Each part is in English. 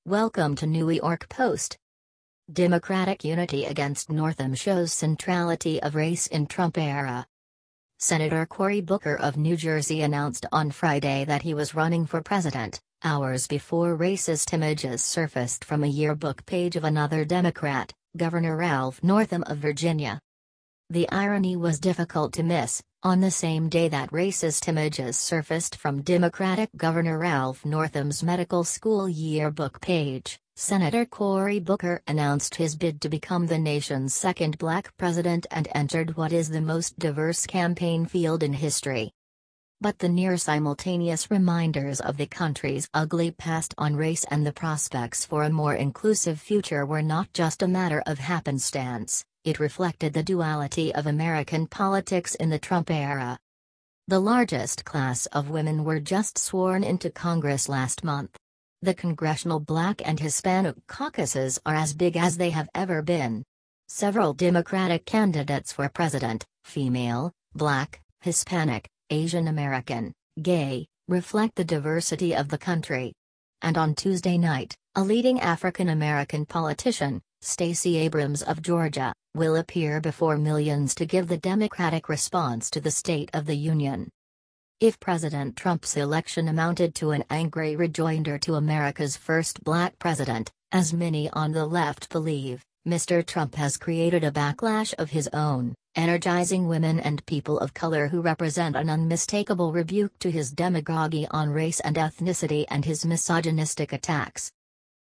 Welcome to New York Post. Democratic unity against Northam shows centrality of race in Trump era. Senator Cory Booker of New Jersey announced on Friday that he was running for president, hours before racist images surfaced from a yearbook page of another Democrat, Governor Ralph Northam of Virginia. The irony was difficult to miss. On the same day that racist images surfaced from Democratic Governor Ralph Northam's medical school yearbook page, Senator Cory Booker announced his bid to become the nation's second black president and entered what is the most diverse campaign field in history. But the near-simultaneous reminders of the country's ugly past on race and the prospects for a more inclusive future were not just a matter of happenstance. It reflected the duality of American politics in the Trump era. The largest class of women were just sworn into Congress last month. The congressional Black and Hispanic caucuses are as big as they have ever been. Several Democratic candidates for president, female, Black, Hispanic, Asian American, gay, reflect the diversity of the country. And on Tuesday night, a leading African American politician, Stacey Abrams of Georgia, will appear before millions to give the Democratic response to the State of the Union. If President Trump's election amounted to an angry rejoinder to America's first black president, as many on the left believe, Mr. Trump has created a backlash of his own, energizing women and people of color who represent an unmistakable rebuke to his demagoguery on race and ethnicity and his misogynistic attacks.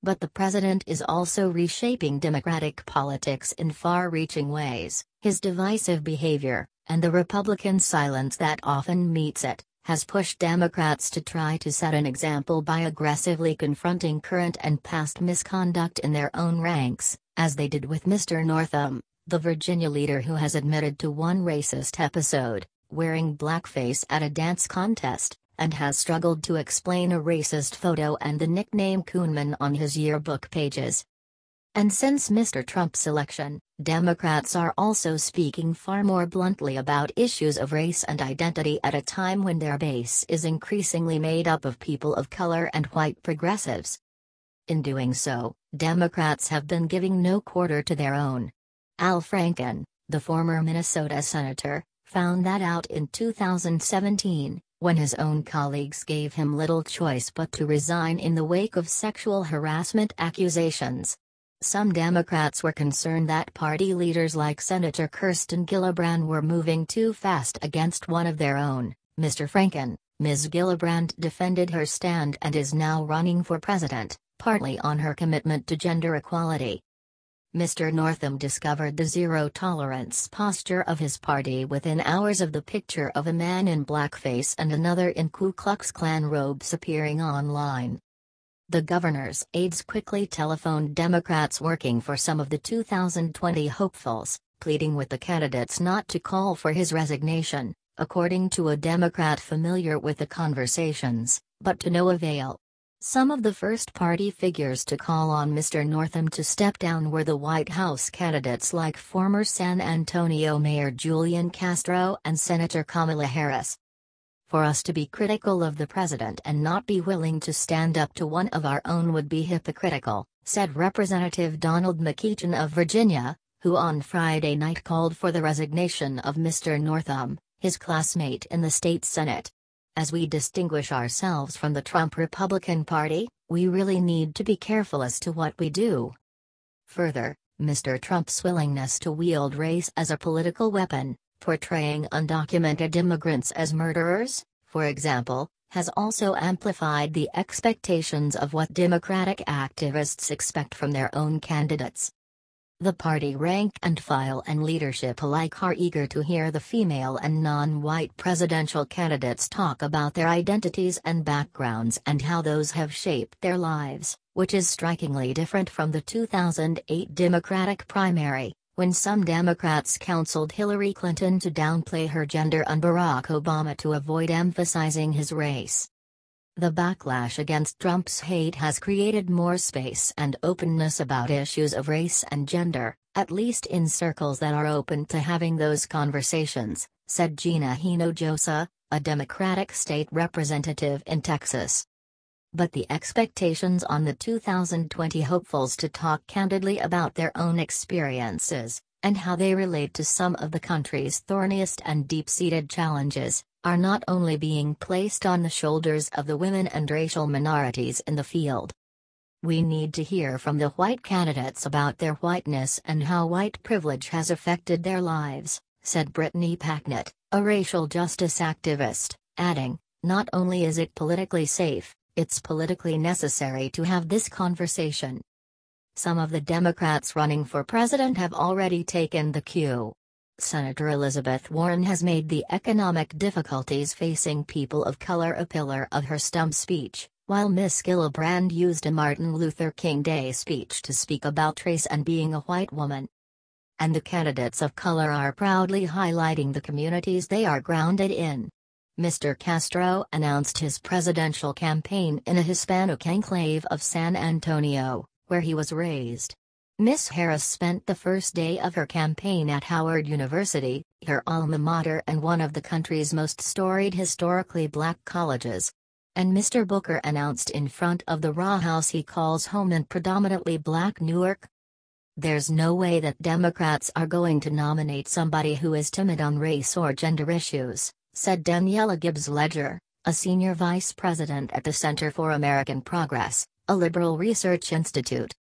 But the president is also reshaping Democratic politics in far-reaching ways. His divisive behavior, and the Republican silence that often meets it, has pushed Democrats to try to set an example by aggressively confronting current and past misconduct in their own ranks, as they did with Mr. Northam, the Virginia leader who has admitted to one racist episode, wearing blackface at a dance contest, and has struggled to explain a racist photo and the nickname Coonman on his yearbook pages. And since Mr. Trump's election, Democrats are also speaking far more bluntly about issues of race and identity at a time when their base is increasingly made up of people of color and white progressives. In doing so, Democrats have been giving no quarter to their own. Al Franken, the former Minnesota senator, found that out in 2017. When his own colleagues gave him little choice but to resign in the wake of sexual harassment accusations. Some Democrats were concerned that party leaders like Senator Kirsten Gillibrand were moving too fast against one of their own. Mr. Franken, Ms. Gillibrand defended her stand and is now running for president, partly on her commitment to gender equality. Mr. Northam discovered the zero-tolerance posture of his party within hours of the picture of a man in blackface and another in Ku Klux Klan robes appearing online. The governor's aides quickly telephoned Democrats working for some of the 2020 hopefuls, pleading with the candidates not to call for his resignation, according to a Democrat familiar with the conversations, but to no avail. Some of the first party figures to call on Mr. Northam to step down were the White House candidates like former San Antonio Mayor Julian Castro and Senator Kamala Harris. For us to be critical of the president and not be willing to stand up to one of our own would be hypocritical, said Representative Donald McEachin of Virginia, who on Friday night called for the resignation of Mr. Northam, his classmate in the state Senate. As we distinguish ourselves from the Trump Republican Party, we really need to be careful as to what we do. Further, Mr. Trump's willingness to wield race as a political weapon, portraying undocumented immigrants as murderers, for example, has also amplified the expectations of what Democratic activists expect from their own candidates. The party rank and file and leadership alike are eager to hear the female and non-white presidential candidates talk about their identities and backgrounds and how those have shaped their lives, which is strikingly different from the 2008 Democratic primary, when some Democrats counseled Hillary Clinton to downplay her gender and Barack Obama to avoid emphasizing his race. The backlash against Trump's hate has created more space and openness about issues of race and gender, at least in circles that are open to having those conversations, said Gina Hinojosa, a Democratic state representative in Texas. but the expectations on the 2020 hopefuls to talk candidly about their own experiences, and how they relate to some of the country's thorniest and deep-seated challenges, are not only being placed on the shoulders of the women and racial minorities in the field. We need to hear from the white candidates about their whiteness and how white privilege has affected their lives, said Brittany Packnett, a racial justice activist, adding, "Not only is it politically safe, it's politically necessary to have this conversation." Some of the Democrats running for president have already taken the cue. Senator Elizabeth Warren has made the economic difficulties facing people of color a pillar of her stump speech, while Miss Gillibrand used a Martin Luther King Day speech to speak about race and being a white woman. And the candidates of color are proudly highlighting the communities they are grounded in. Mr. Castro announced his presidential campaign in a Hispanic enclave of San Antonio, where he was raised. Miss Harris spent the first day of her campaign at Howard University, her alma mater and one of the country's most storied historically black colleges. And Mr. Booker announced in front of the Raw House he calls home in predominantly black Newark. "There's no way that Democrats are going to nominate somebody who is timid on race or gender issues," said Daniela Gibbs Ledger, a senior vice president at the Center for American Progress, a liberal research institute.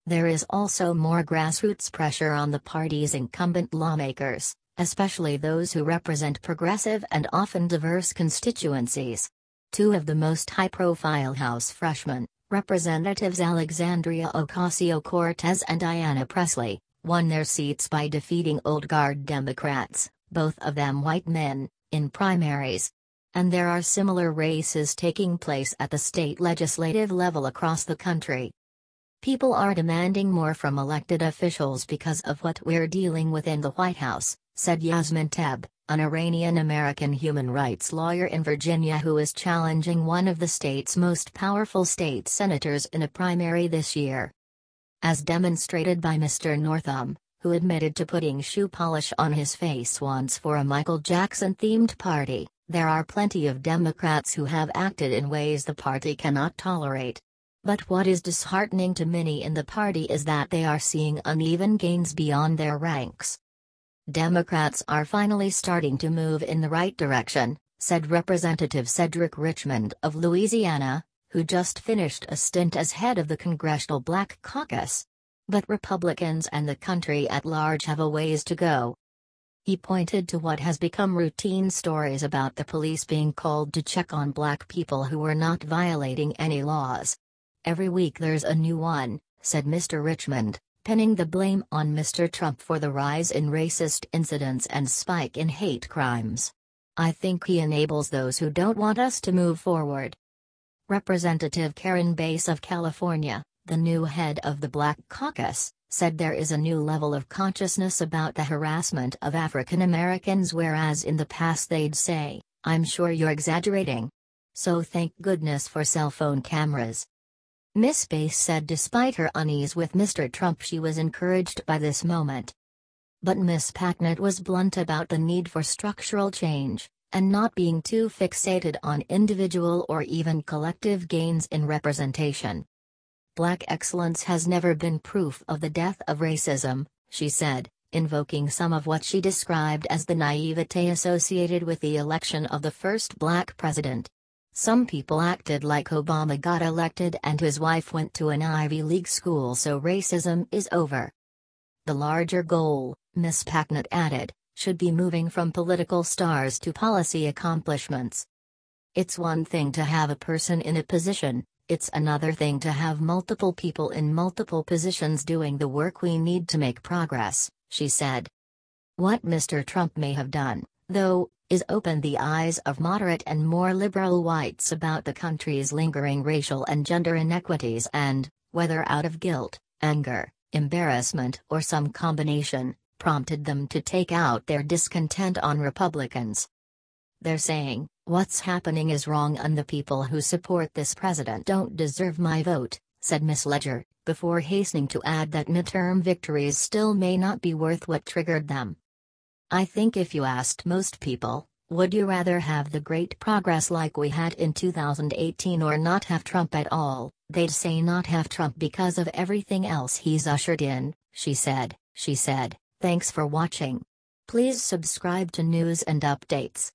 There is also more grassroots pressure on the party's incumbent lawmakers, especially those who represent progressive and often diverse constituencies. Two of the most high-profile House freshmen, Representatives Alexandria Ocasio-Cortez and Diana Pressley, won their seats by defeating old guard Democrats, both of them white men, in primaries. And there are similar races taking place at the state legislative level across the country. "People are demanding more from elected officials because of what we're dealing with in the White House," said Yasmin Teb, an Iranian-American human rights lawyer in Virginia who is challenging one of the state's most powerful state senators in a primary this year. As demonstrated by Mr. Northam, who admitted to putting shoe polish on his face once for a Michael Jackson-themed party, there are plenty of Democrats who have acted in ways the party cannot tolerate. But what is disheartening to many in the party is that they are seeing uneven gains beyond their ranks. "Democrats are finally starting to move in the right direction," said Representative Cedric Richmond of Louisiana, who just finished a stint as head of the Congressional Black Caucus. "But Republicans and the country at large have a ways to go." He pointed to what has become routine stories about the police being called to check on black people who were not violating any laws. "Every week there's a new one," said Mr. Richmond, pinning the blame on Mr. Trump for the rise in racist incidents and spike in hate crimes. "I think he enables those who don't want us to move forward." Representative Karen Bass of California, the new head of the Black Caucus, said there is a new level of consciousness about the harassment of African Americans, whereas in the past they'd say, "I'm sure you're exaggerating." So thank goodness for cell phone cameras. Miss Bass said despite her unease with Mr. Trump she was encouraged by this moment. But Miss Packnett was blunt about the need for structural change, and not being too fixated on individual or even collective gains in representation. "Black excellence has never been proof of the death of racism," she said, invoking some of what she described as the naivete associated with the election of the first black president. "Some people acted like Obama got elected and his wife went to an Ivy League school, so racism is over." The larger goal, Ms. Packnett added, should be moving from political stars to policy accomplishments. "It's one thing to have a person in a position, it's another thing to have multiple people in multiple positions doing the work we need to make progress," she said. What Mr. Trump may have done, though, is open the eyes of moderate and more liberal whites about the country's lingering racial and gender inequities and, whether out of guilt, anger, embarrassment or some combination, prompted them to take out their discontent on Republicans. "They're saying, what's happening is wrong and the people who support this president don't deserve my vote," said Ms. Ledger, before hastening to add that midterm victories still may not be worth what triggered them. "I think if you asked most people, Would you rather have the great progress like we had in 2018 or not have Trump at all? They'd say not have Trump because of everything else he's ushered in, she said. Thanks for watching. Please subscribe to news and updates.